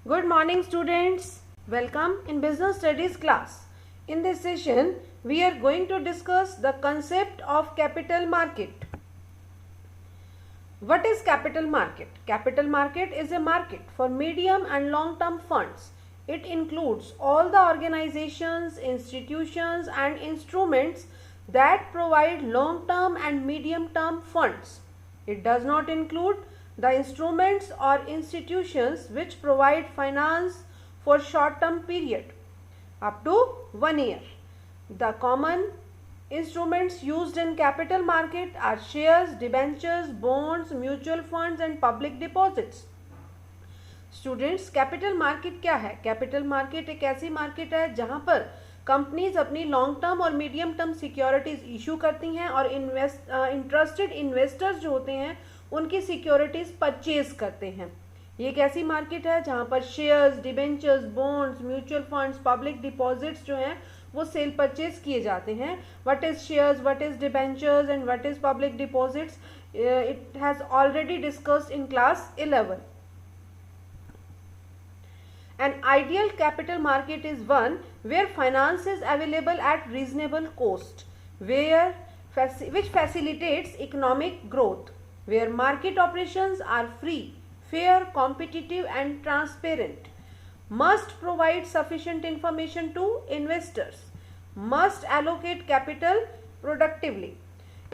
Good morning students. Welcome in business studies class. In this session we are going to discuss the concept of capital market. What is capital market? Capital market is a market for medium and long term funds. It includes all the organizations, institutions and instruments that provide long term and medium term funds. It does not include the instruments or institutions which provide finance for short term period up to 1 year. The common instruments used in capital market are shares, debentures, bonds, mutual funds and public deposits. Students, capital market क्या है? Capital market एक ऐसी market है जहां पर companies अपनी long term और medium term securities issue करती हैं और इंटरेस्टेड इन्वेस्टर्स जो होते हैं उनकी सिक्योरिटीज परचेज करते हैं. ये एक ऐसी मार्केट है जहां पर shares, debentures, bonds, mutual funds, public deposits जो हैं वो सेल परचेज किए जाते हैं. What is shares, what is debentures and what is public deposits? It has already discussed in class 11. An ideal capital market is one where finance is available at reasonable cost, which facilitates economic growth, where market operations are free, fair, competitive and transparent, must provide sufficient information to investors, must allocate capital productively.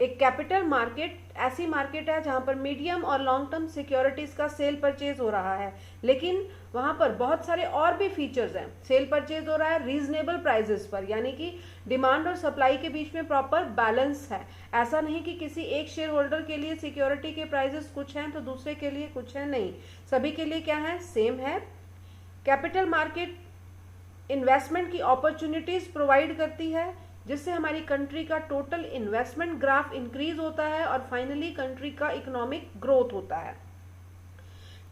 एक capital market ऐसी market है जहां पर medium और long term securities का cell purchase हो रहा है, लेकिन वहां पर बहुत सारे और भी फीचर्स हैं. सेल परचेज हो रहा है रीजनेबल प्राइसेस पर, यानी कि डिमांड और सप्लाई के बीच में प्रॉपर बैलेंस है. ऐसा नहीं कि किसी एक शेयर होल्डर के लिए सिक्योरिटी के प्राइसेस कुछ हैं तो दूसरे के लिए कुछ है. नहीं, सभी के लिए क्या है? सेम है. कैपिटल मार्केट इन्वेस्टमेंट की अपॉर्चुनिटीज प्रोवाइड करती है जिससे हमारी कंट्री का टोटल इन्वेस्टमेंट ग्राफ इंक्रीज होता है और फाइनली कंट्री का इकोनॉमिक ग्रोथ होता है.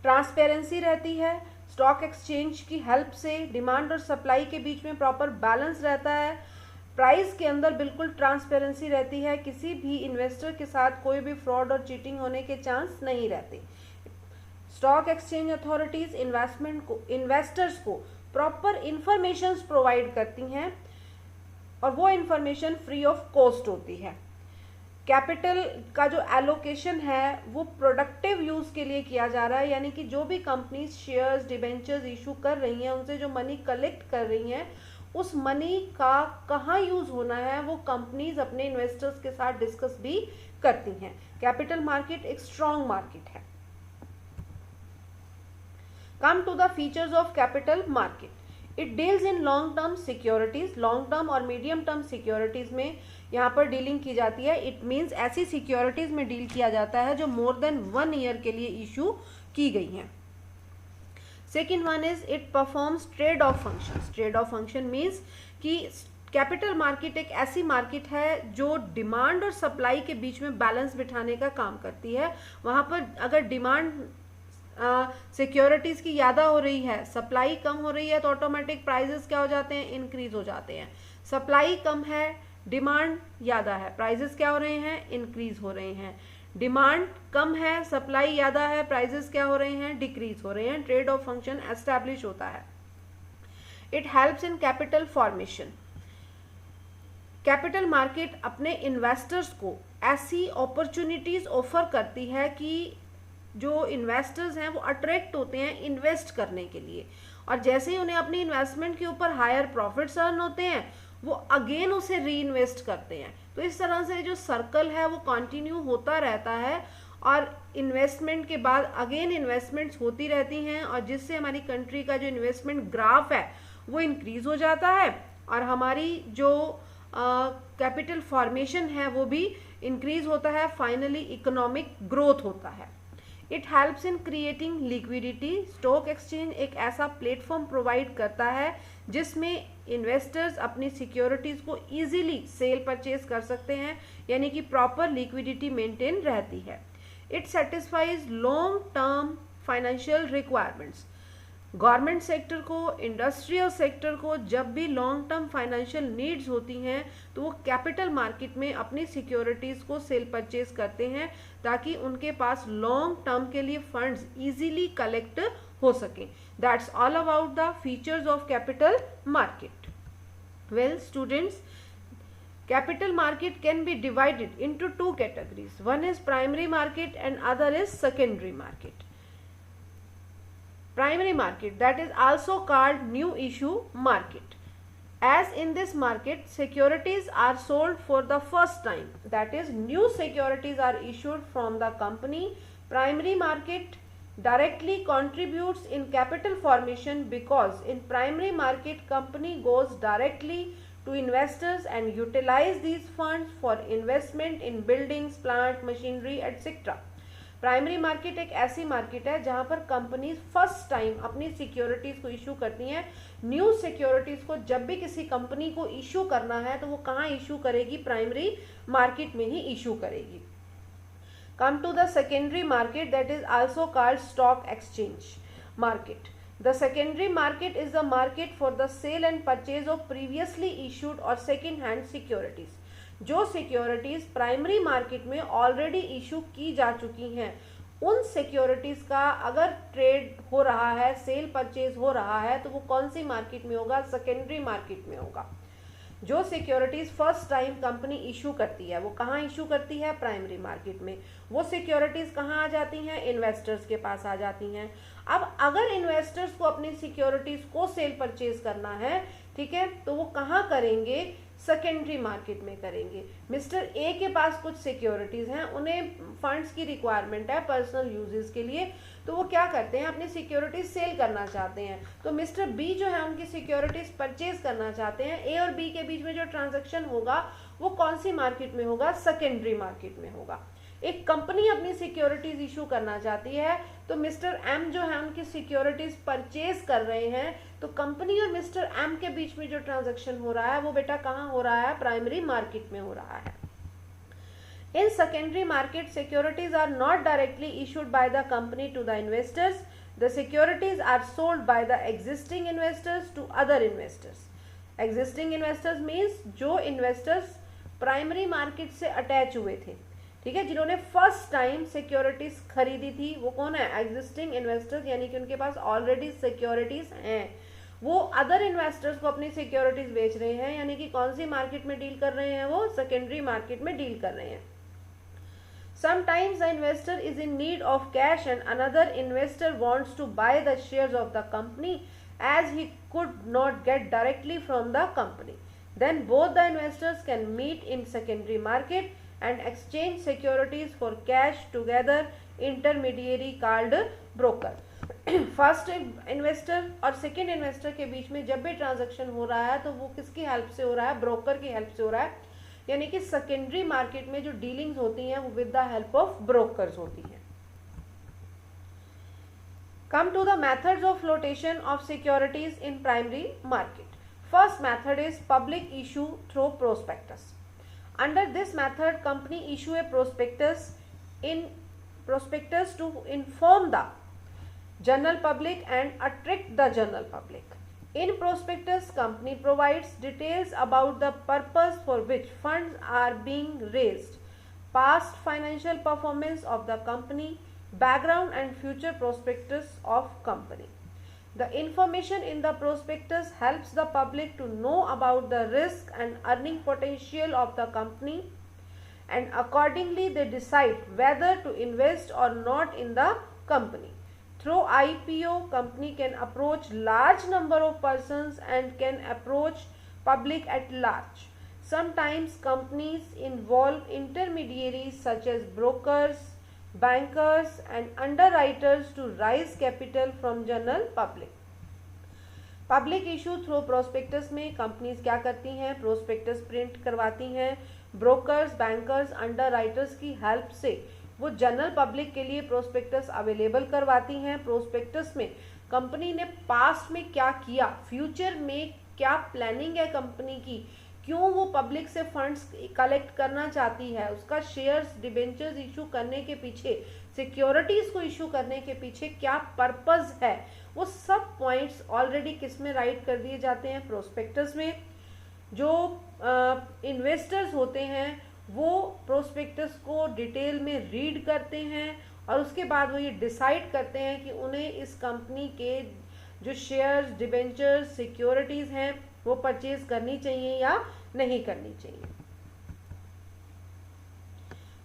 ट्रांसपेरेंसी रहती है. स्टॉक एक्सचेंज की हेल्प से डिमांड और सप्लाई के बीच में प्रॉपर बैलेंस रहता है. प्राइस के अंदर बिल्कुल ट्रांसपेरेंसी रहती है. किसी भी इन्वेस्टर के साथ कोई भी फ्रॉड और चीटिंग होने के चांस नहीं रहते. स्टॉक एक्सचेंज अथॉरिटीज इन्वेस्टर्स को प्रॉपर इंफॉर्मेशन प्रोवाइड करती हैं और वो इंफॉर्मेशन फ्री ऑफ कॉस्ट होती है. कैपिटल का जो एलोकेशन है वो प्रोडक्टिव यूज के लिए किया जा रहा है, यानी कि जो भी कंपनीज शेयर्स, डिबेंचर्स इशू कर रही हैं उनसे जो मनी कलेक्ट कर रही हैं उस मनी का कहाँ यूज होना है वो कंपनीज अपने इन्वेस्टर्स के साथ डिस्कस भी करती हैं. कैपिटल मार्केट एक स्ट्रॉन्ग मार्केट है. Come to the features of capital market. It deals in long term securities. Long term और मीडियम टर्म सिक्योरिटीज में यहाँ पर डीलिंग की जाती है. इट मीन्स ऐसी सिक्योरिटीज में डील किया जाता है जो मोर देन 1 ईयर के लिए इशू की गई हैं. Second one is it performs trade off function. Trade off function means कि कैपिटल मार्केट एक ऐसी मार्केट है जो डिमांड और सप्लाई के बीच में बैलेंस बिठाने का काम करती है. वहाँ पर अगर डिमांड सिक्योरिटीज की ज़्यादा हो रही है, सप्लाई कम हो रही है तो ऑटोमेटिक प्राइजेस क्या हो जाते हैं? इंक्रीज हो जाते हैं. सप्लाई कम है, डिमांड ज़्यादा है, प्राइजेस क्या हो रहे हैं? इंक्रीज हो रहे हैं. डिमांड कम है, सप्लाई ज़्यादा है, प्राइजेस क्या हो रहे हैं? डिक्रीज हो रहे हैं. ट्रेड ऑफ फंक्शन एस्टैब्लिश होता है. It helps in capital formation. Capital market अपने इन्वेस्टर्स को ऐसी अपॉर्चुनिटीज ऑफर करती है कि जो इन्वेस्टर्स हैं वो अट्रैक्ट होते हैं इन्वेस्ट करने के लिए, और जैसे ही उन्हें अपनी इन्वेस्टमेंट के ऊपर हायर प्रॉफिट्स अर्न होते हैं वो अगेन उसे री इन्वेस्ट करते हैं. तो इस तरह से जो सर्कल है वो कंटिन्यू होता रहता है और इन्वेस्टमेंट के बाद अगेन इन्वेस्टमेंट्स होती रहती हैं और जिससे हमारी कंट्री का जो इन्वेस्टमेंट ग्राफ है वो इंक्रीज हो जाता है और हमारी जो कैपिटल फॉर्मेशन है वो भी इंक्रीज होता है. फाइनली इकोनॉमिक ग्रोथ होता है. It helps in creating liquidity. Stock exchange एक ऐसा प्लेटफॉर्म प्रोवाइड करता है जिसमें इन्वेस्टर्स अपनी सिक्योरिटीज को इजीली सेल परचेज कर सकते हैं, यानी कि प्रॉपर लिक्विडिटी मेंटेन रहती है. It satisfies long term financial requirements. Government sector को, इंडस्ट्रियल सेक्टर को जब भी लॉन्ग टर्म फाइनेंशियल नीड्स होती हैं तो वो कैपिटल मार्केट में अपनी सिक्योरिटीज़ को सेल परचेज करते हैं ताकि उनके पास लॉन्ग टर्म के लिए फंड्स इजीली कलेक्ट हो सकें। That's all about the features of capital market. Well students, capital market can be divided into two categories. One is primary market and other is secondary market. Primary market, that is also called new issue market. As in this market, securities are sold for the first time, that is new securities are issued from the company. Primary market directly contributes in capital formation because in primary market company goes directly to investors and utilize these funds for investment in buildings, plant, machinery, etc. Primary market एक ऐसी market है जहां पर companies first time अपनी securities को issue करती हैं। New securities को जब भी किसी कंपनी को इशू करना है तो वो कहाँ इशू करेगी? प्राइमरी मार्केट में ही इशू करेगी। Come to the secondary market, that is also called stock exchange market. The secondary market is the market for the sale and purchase of previously issued or second hand securities. जो securities primary market में already issue की जा चुकी हैं, उन securities का अगर trade हो रहा है, सेल परचेज हो रहा है, तो वो कौन सी मार्केट में होगा? सेकेंडरी मार्केट में होगा. जो securities first time company issue करती है वो कहाँ इशू करती है? प्राइमरी मार्केट में. वो सिक्योरिटीज कहाँ आ जाती हैं? इन्वेस्टर्स के पास आ जाती हैं. अब अगर इन्वेस्टर्स को अपनी सिक्योरिटीज को सेल परचेज करना है, ठीक है, तो वो कहाँ करेंगे? सेकेंडरी मार्केट में करेंगे. मिस्टर ए के पास कुछ सिक्योरिटीज हैं, उन्हें फंड्स की रिक्वायरमेंट है पर्सनल यूजेस के लिए, तो वो क्या करते हैं? अपनी सिक्योरिटीज सेल करना चाहते हैं. तो मिस्टर बी जो है उनकी सिक्योरिटीज परचेज करना चाहते हैं. ए और बी के बीच में जो ट्रांजैक्शन होगा वो कौन सी मार्केट में होगा? सेकेंडरी मार्केट में होगा. एक कंपनी अपनी सिक्योरिटीज इशू करना चाहती है, तो मिस्टर एम जो है उनकी सिक्योरिटीज परचेज कर रहे हैं, तो कंपनी और मिस्टर एम के बीच में जो ट्रांजैक्शन हो रहा है वो बेटा कहाँ हो रहा है? प्राइमरी मार्केट में हो रहा है. In secondary market, securities are not directly issued by the company to the investors. The securities are sold by the existing investors to other investors. Existing investors means जो investors प्राइमरी मार्केट से attach हुए थे, ठीक है, जिन्होंने first time securities खरीदी थी, वो कौन है? एग्जिस्टिंग इन्वेस्टर्स, यानी कि उनके पास ऑलरेडी सिक्योरिटीज हैं. वो अदर इन्वेस्टर्स को अपनी सिक्योरिटीज बेच रहे हैं, यानी कि कौन सी मार्केट में डील कर रहे हैं? वो सेकेंडरी मार्केट में डील कर रहे हैं. Sometimes the investor is in need of cash and another investor wants to buy the shares of the company as he could not get directly from the company. Then both the investors can meet in secondary market and exchange securities for cash together, intermediary called broker. First investor और second investor के बीच में जब भी transaction हो रहा है तो वो किसकी हेल्प से हो रहा है? ब्रोकर की हेल्प से हो रहा है. यानी कि सेकेंडरी मार्केट में जो डीलिंग्स होती हैं वो with the help of brokers होती हैं. Come to the methods of flotation of securities in primary market. First method is public issue through prospectus. Under this method company issue a prospectus to inform the general public and attract the general public. In prospectus, company provides details about the purpose for which funds are being raised, past financial performance of the company, background and future prospectus of company. The information in the prospectus helps the public to know about the risk and earning potential of the company, and accordingly they decide whether to invest or not in the company. Through IPO, company can approach large number of persons and can approach public at large. Sometimes companies involve intermediaries such as brokers, bankers and underwriters to raise capital from general public. Public issue through prospectus में companies क्या करती हैं? Prospectus print करवाती हैं. Brokers, bankers, underwriters की help से वो general public के लिए प्रोस्पेक्टस अवेलेबल करवाती हैं. प्रोस्पेक्टस में कंपनी ने पास्ट में क्या किया, फ्यूचर में क्या प्लानिंग है कंपनी की, क्यों वो पब्लिक से फंड्स कलेक्ट करना चाहती है, उसका शेयर्स, डिबेंचर्स इशू करने के पीछे, सिक्योरिटीज को इशू करने के पीछे क्या पर्पस है, वो सब पॉइंट्स ऑलरेडी किस में राइट कर दिए जाते हैं? प्रोस्पेक्टस में. जो इन्वेस्टर्स होते हैं वो प्रोस्पेक्टस को डिटेल में रीड करते हैं और उसके बाद वो ये डिसाइड करते हैं कि उन्हें इस कंपनी के जो शेयर्स, डिबेंचर्स, सिक्योरिटीज़ हैं वो परचेज करनी चाहिए या नहीं करनी चाहिए।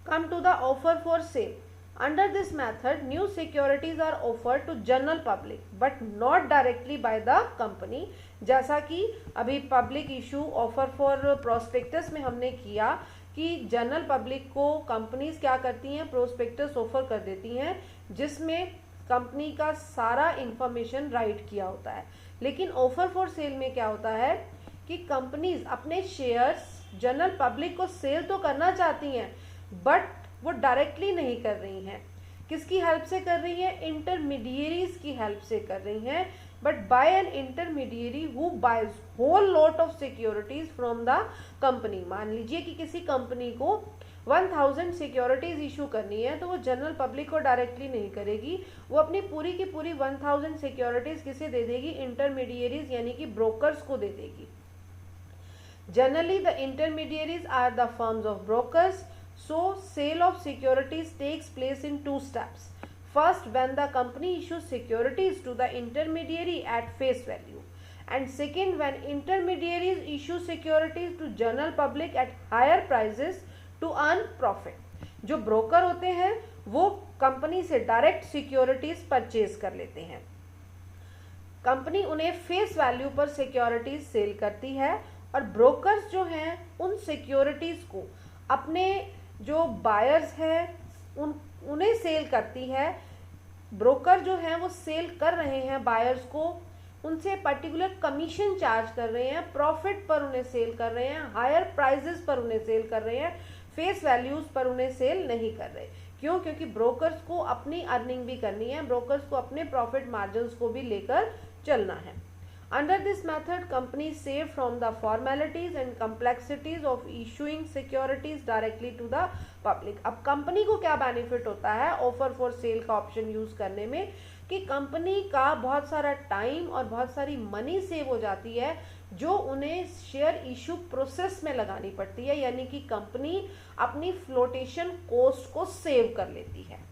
Come to the offer for sale. Under this method, new securities are offered to general public, but not directly by the company. जैसा कि अभी public issue offer for prospectus में हमने किया कि जनरल पब्लिक को कंपनीज क्या करती हैं, प्रोस्पेक्टस ऑफर कर देती हैं जिसमें कंपनी का सारा इंफॉर्मेशन राइट किया होता है। लेकिन ऑफर फॉर सेल में क्या होता है कि कंपनीज अपने शेयर्स जनरल पब्लिक को सेल तो करना चाहती हैं बट वो डायरेक्टली नहीं कर रही हैं। किसकी हेल्प से कर रही हैं? इंटरमीडियरीज की हेल्प से कर रही हैं, but by an intermediary who buys whole lot of securities from the company. मान लीजिए कि किसी कंपनी को 1000 सिक्योरिटीज इशू करनी है तो वो जनरल पब्लिक को डायरेक्टली नहीं करेगी, वो अपनी पूरी की पूरी 1000 सिक्योरिटीज किसे दे देगी? इंटरमीडियरीज यानी कि ब्रोकर्स को दे देगी। Generally the intermediaries are the firms of brokers. So, sale of securities takes place in two steps. First, when the company issues securities to the intermediary at face value, and second, when intermediaries issue securities to general public at higher prices to earn profit. जो broker होते हैं वो company से direct securities purchase कर लेते हैं। Company उन्हें face value पर सिक्योरिटीज सेल करती है और ब्रोकर्स जो हैं उन सिक्योरिटीज को अपने जो बायर्स हैं उन्हें सेल करती है। ब्रोकर जो हैं वो सेल कर रहे हैं बायर्स को, उनसे पर्टिकुलर कमीशन चार्ज कर रहे हैं, प्रॉफिट पर उन्हें सेल कर रहे हैं, हायर प्राइजेस पर उन्हें सेल कर रहे हैं, फेस वैल्यूज पर उन्हें सेल नहीं कर रहे। क्यों? क्योंकि ब्रोकर्स को अपनी अर्निंग भी करनी है, ब्रोकर्स को अपने प्रॉफिट मार्जिन्स को भी लेकर चलना है। Under this method, companies save from the formalities and complexities of issuing securities directly to the public. अब कंपनी को क्या बेनिफिट होता है ऑफर फॉर सेल का ऑप्शन यूज करने में कि कंपनी का बहुत सारा टाइम और बहुत सारी मनी सेव हो जाती है जो उन्हें शेयर इशू प्रोसेस में लगानी पड़ती है, यानी कि कंपनी अपनी फ्लोटेशन कॉस्ट को सेव कर लेती है।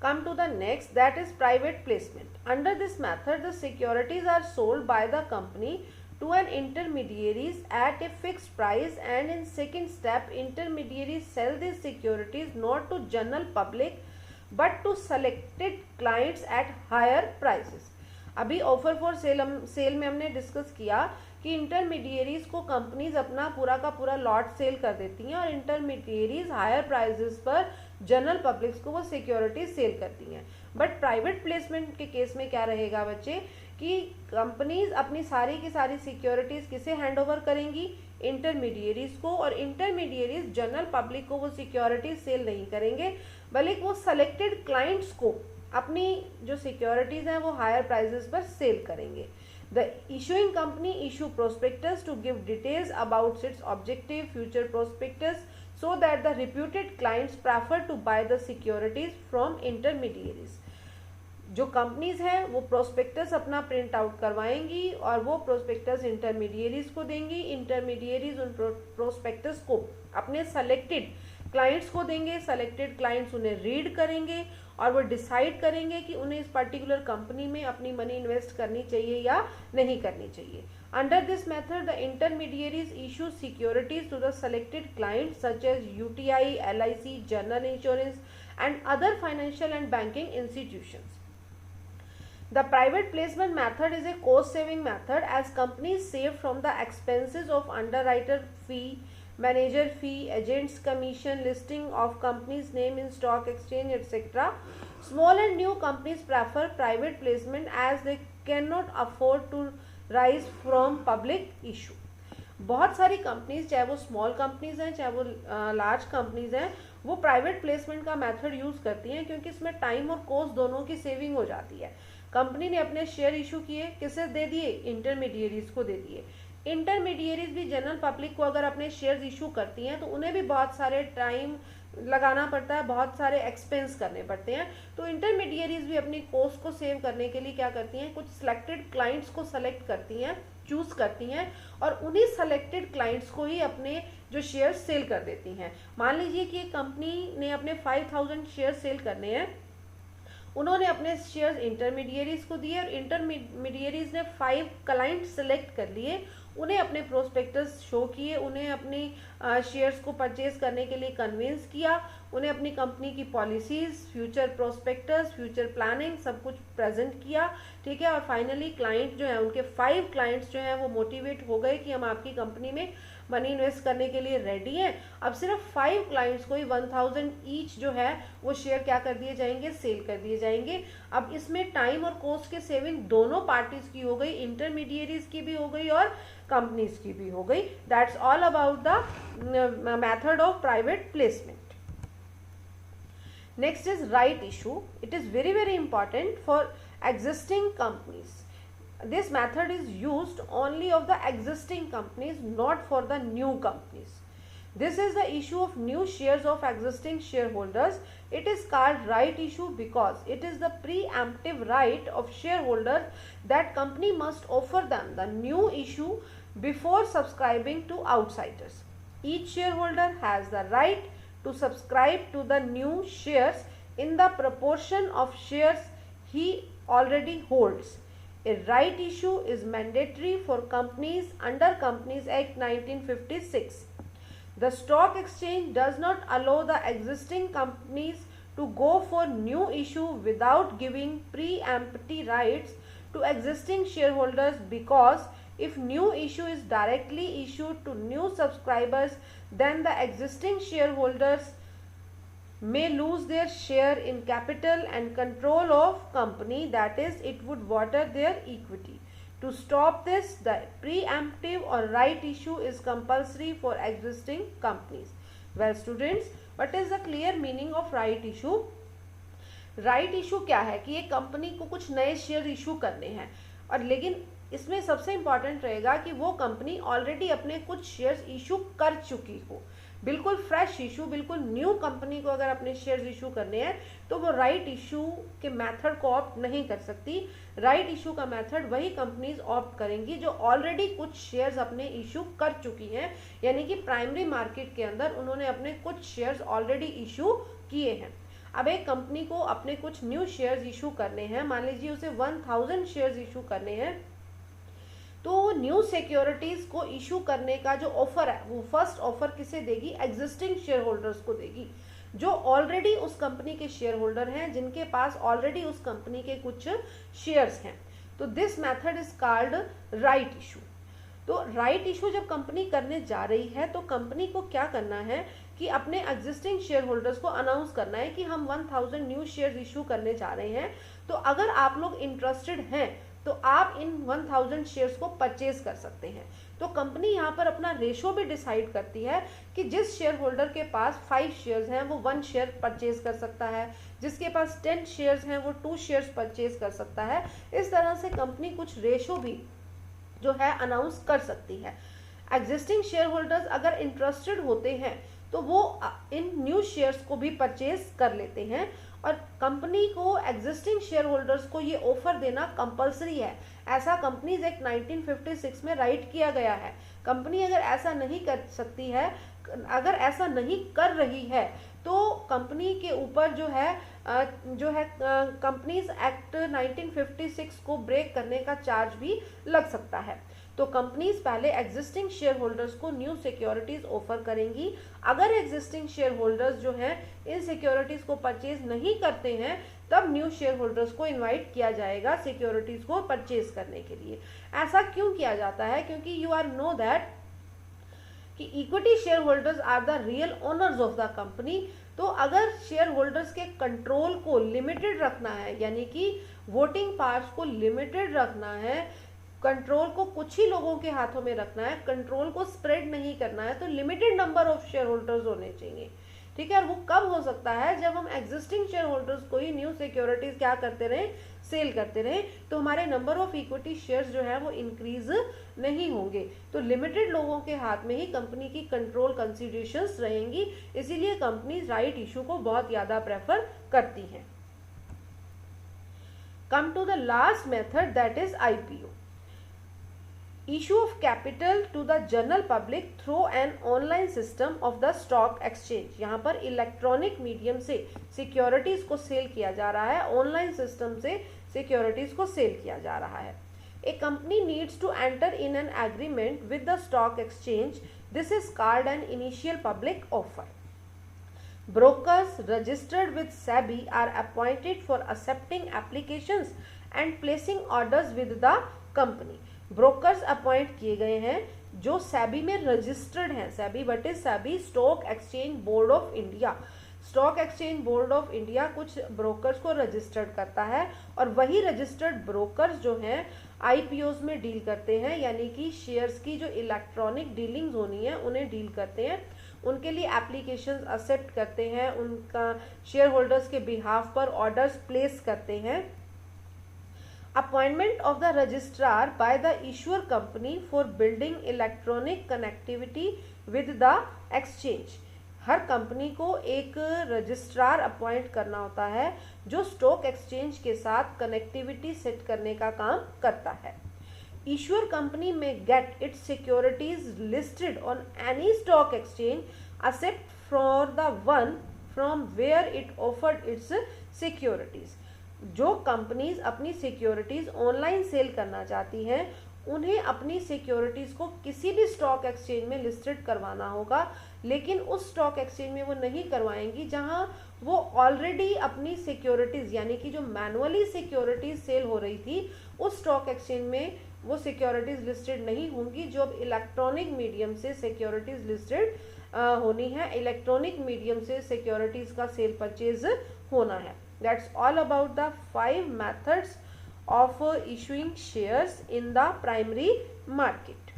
Come to the next, that is private placement. Under this method, the securities are sold by the company to an intermediaries at a fixed price, and in second step, intermediaries sell these securities not to general public but to selected clients at higher prices. अभी offer for sale में हमने discuss किया कि intermediaries को companies अपना पूरा का पूरा लॉट सेल कर देती हैं और इंटरमीडियरीज हायर प्राइसेस पर जनरल पब्लिक्स को वो सिक्योरिटीज सेल करती हैं। बट प्राइवेट प्लेसमेंट के केस में क्या रहेगा बच्चे कि कंपनीज अपनी सारी की सारी सिक्योरिटीज किसे हैंड ओवर करेंगी? इंटरमीडियरीज को, और इंटरमीडियरीज जनरल पब्लिक को वो सिक्योरिटीज सेल नहीं करेंगे बल्कि वो सेलेक्टेड क्लाइंट्स को अपनी जो सिक्योरिटीज हैं वो हायर प्राइसेस पर सेल करेंगे। The issuing company issue prospectus to give details about its objective future prospectus so that the reputed clients prefer to buy the securities from intermediaries. जो companies हैं वो प्रोस्पेक्टस अपना print out करवाएंगी और वो prospectus intermediaries को देंगी, intermediaries उन prospectus को अपने सेलेक्टेड क्लाइंट्स को देंगे, सेलेक्टेड क्लाइंट्स उन्हें रीड करेंगे और वो डिसाइड करेंगे कि उन्हें इस पर्टिकुलर कंपनी में अपनी मनी इन्वेस्ट करनी चाहिए या नहीं करनी चाहिए। Under this method the intermediaries issue securities to the selected clients such as UTI, LIC, general insurance and other financial and banking institutions. The private placement method is a cost saving method as companies save from the expenses of underwriter fee, manager fee, agents commission, listing of company's name in stock exchange, etc. Small and new companies prefer private placement as they cannot afford to rise from public issue. बहुत सारी companies, चाहे वो small companies हैं चाहे वो large companies हैं, वो private placement का मेथड यूज़ करती हैं क्योंकि इसमें टाइम और कॉस्ट दोनों की सेविंग हो जाती है। कंपनी ने अपने शेयर इशू किए, किसे दे दिए? इंटरमीडियरीज को दे दिए। इंटरमीडियरीज भी जनरल पब्लिक को अगर अपने शेयर्स इशू करती हैं तो उन्हें भी बहुत सारे टाइम लगाना पड़ता है, बहुत सारे एक्सपेंस करने पड़ते हैं। तो इंटरमीडियरीज भी अपनी कॉस्ट को सेव करने के लिए क्या करती हैं, कुछ सिलेक्टेड क्लाइंट्स को सेलेक्ट करती हैं, चूज करती हैं, और उन्हीं सेलेक्टेड क्लाइंट्स को ही अपने जो शेयर सेल कर देती हैं। मान लीजिए कि एक कंपनी ने अपने 5000 शेयर सेल करने हैं, उन्होंने अपने शेयर्स इंटरमीडियरीज को दिए और इंटरमीडियरीज ने 5 क्लाइंट सेलेक्ट कर लिए, उन्हें अपने प्रोस्पेक्टस शो किए, उन्हें अपनी शेयर्स को परचेज करने के लिए कन्विंस किया, उन्हें अपनी कंपनी की policies, future prospectus, future planning सब कुछ प्रेजेंट किया, ठीक है। और फाइनली क्लाइंट जो है, उनके 5 क्लाइंट्स जो हैं वो मोटिवेट हो गए कि हम आपकी कंपनी में मनी इन्वेस्ट करने के लिए रेडी हैं। अब सिर्फ 5 क्लाइंट्स को ही 1000 ईच जो है वो शेयर क्या कर दिए जाएंगे, सेल कर दिए जाएंगे। अब इसमें टाइम और कॉस्ट के सेविंग दोनों पार्टीज की हो गई, इंटरमीडियरीज की भी हो गई और कंपनीज की भी हो गई। That's all about the method of private placement. Next is right issue. It is very important for existing companies. This method is used only of the existing companies, not for the new companies. This is the issue of new shares of existing shareholders. It is called right issue because it is the preemptive right of shareholders that company must offer them the new issue before subscribing to outsiders. Each shareholder has the right to subscribe to the new shares in the proportion of shares he already holds. A right issue is mandatory for companies under Companies Act 1956. The stock exchange does not allow the existing companies to go for new issue without giving preemptive rights to existing shareholders, because if new issue is directly issued to new subscribers, then the existing shareholders may lose their share in capital and control of company, that is, it would water their equity. To stop this, the preemptive or right issue is compulsory for existing companies. Well students, what is the clear meaning of right issue? Right issue क्या है कि एक company को कुछ नए share issue करने हैं, और लेकिन इसमें सबसे इम्पॉर्टेंट रहेगा कि वो कंपनी ऑलरेडी अपने कुछ शेयर्स इशू कर चुकी हो, बिल्कुल फ्रेश इशू, बिल्कुल न्यू कंपनी को अगर अपने शेयर्स इशू करने हैं तो वो राइट इशू के मेथड को ऑप्ट नहीं कर सकती। राइट इशू का मेथड वही कंपनीज ऑप्ट करेंगी जो ऑलरेडी कुछ शेयर्स अपने इशू कर चुकी हैं, यानी कि प्राइमरी मार्केट के अंदर उन्होंने अपने कुछ शेयर्स ऑलरेडी इशू किए हैं। अब एक कंपनी को अपने कुछ न्यू शेयर्स इशू करने हैं, मान लीजिए उसे 1000 शेयर्स इशू करने हैं, तो न्यू सिक्योरिटीज को इशू करने का जो ऑफर है वो फर्स्ट ऑफर किसे देगी, एग्जिस्टिंग शेयर होल्डर्स को देगी, जो ऑलरेडी उस कंपनी के शेयर होल्डर हैं, जिनके पास ऑलरेडी उस कंपनी के कुछ शेयर्स हैं। तो this method is called right issue. तो राइट इशू जब कंपनी करने जा रही है तो कंपनी को क्या करना है कि अपने एग्जिस्टिंग शेयर होल्डर्स को अनाउंस करना है कि हम 1000 न्यू शेयर्स इशू करने जा रहे हैं, तो अगर आप लोग इंटरेस्टेड हैं तो आप इन 1000 शेयर्स को परचेज कर सकते हैं। तो कंपनी यहाँ पर अपना रेशो भी डिसाइड करती है कि जिस शेयर होल्डर के पास 5 शेयर्स हैं वो 1 शेयर परचेज कर सकता है, जिसके पास 10 शेयर्स हैं वो 2 शेयर्स परचेज कर सकता है। इस तरह से कंपनी कुछ रेशो भी जो है अनाउंस कर सकती है। एग्जिस्टिंग शेयर होल्डर्स अगर इंटरेस्टेड होते हैं तो वो इन न्यू शेयर्स को भी परचेज कर लेते हैं, और कंपनी को एग्जिस्टिंग शेयर होल्डर्स को ये ऑफर देना कंपलसरी है। ऐसा कंपनीज एक्ट 1956 में राइट किया गया है। कंपनी अगर ऐसा नहीं कर सकती है, अगर ऐसा नहीं कर रही है, तो कंपनी के ऊपर जो है कंपनीज एक्ट 1956 को ब्रेक करने का चार्ज भी लग सकता है। तो कंपनीज पहले एग्जिस्टिंग शेयर होल्डर्स को न्यू सिक्योरिटीज ऑफर करेंगी। अगर एग्जिस्टिंग शेयर होल्डर्स जो हैं इन सिक्योरिटीज को परचेज नहीं करते हैं, तब न्यू शेयर होल्डर्स को इनवाइट किया जाएगा सिक्योरिटीज को परचेज करने के लिए। ऐसा क्यों किया जाता है? क्योंकि यू आर नो दैट कि equity share holders are the real owners of the company. तो अगर शेयर होल्डर्स के कंट्रोल को लिमिटेड रखना है, यानी कि वोटिंग पावर्स को लिमिटेड रखना है, कंट्रोल को कुछ ही लोगों के हाथों में रखना है, कंट्रोल को स्प्रेड नहीं करना है, तो limited number of share holders होने चाहिए। ठीक है। और वो कब हो सकता है, जब हम एग्जिस्टिंग शेयर होल्डर्स को ही न्यू सिक्योरिटीज क्या करते रहे, सेल करते रहे, तो हमारे नंबर ऑफ इक्विटी शेयर्स जो है वो इंक्रीज नहीं होंगे। तो लिमिटेड लोगों के हाथ में ही कंपनी की कंट्रोल कंसिडरेशंस रहेंगी, इसीलिए कंपनी राइट इशू को बहुत ज्यादा प्रेफर करती हैं। Come to the last method, that is IPO, issue of capital to the general public through an online system of the stock exchange। यहाँ पर इलेक्ट्रॉनिक मीडियम से सिक्योरिटीज को सेल किया जा रहा है, ऑनलाइन सिस्टम से सिक्योरिटीज को सेल किया जा रहा है। A company needs to enter in an agreement with the stock exchange. This is called an initial public offer. Brokers registered with SEBI are appointed for accepting applications and placing orders with the company. Brokers appoint किए गए हैं जो SEBI में registered हैं। SEBI what is SEBI? Stock exchange board of India. Stock exchange board of India कुछ brokers को registered करता है और वही रजिस्टर्ड ब्रोकर्स जो हैं IPOs में डील करते हैं, यानी कि शेयर्स की जो इलेक्ट्रॉनिक डीलिंग्स होनी है उन्हें डील करते हैं, उनके लिए एप्लीकेशंस एक्सेप्ट करते हैं, उनका शेयर होल्डर्स के बिहाफ पर ऑर्डर्स प्लेस करते हैं। Appointment of the registrar by the issuer company for building electronic connectivity with the exchange। Her company को एक रजिस्ट्रार अपॉइंट करना होता है जो स्टॉक एक्सचेंज के साथ कनेक्टिविटी सेट करने का काम करता है। Issuer company may get its securities listed on any stock exchange except for the one from where it offered its securities। जो कंपनीज अपनी सिक्योरिटीज ऑनलाइन सेल करना चाहती हैं उन्हें अपनी सिक्योरिटीज को किसी भी स्टॉक एक्सचेंज में लिस्टेड करवाना होगा, लेकिन उस स्टॉक एक्सचेंज में वो नहीं करवाएंगी जहां वो ऑलरेडी अपनी सिक्योरिटीज, यानी कि जो मैनुअली सिक्योरिटीज सेल हो रही थी उस स्टॉक एक्सचेंज में वो सिक्योरिटीज लिस्टेड नहीं होंगी। जो अब इलेक्ट्रॉनिक मीडियम से सिक्योरिटीज लिस्टेड होनी है, इलेक्ट्रॉनिक मीडियम से सिक्योरिटीज का सेल परचेज होना है। That's all about the 5 methods of issuing shares in the primary market.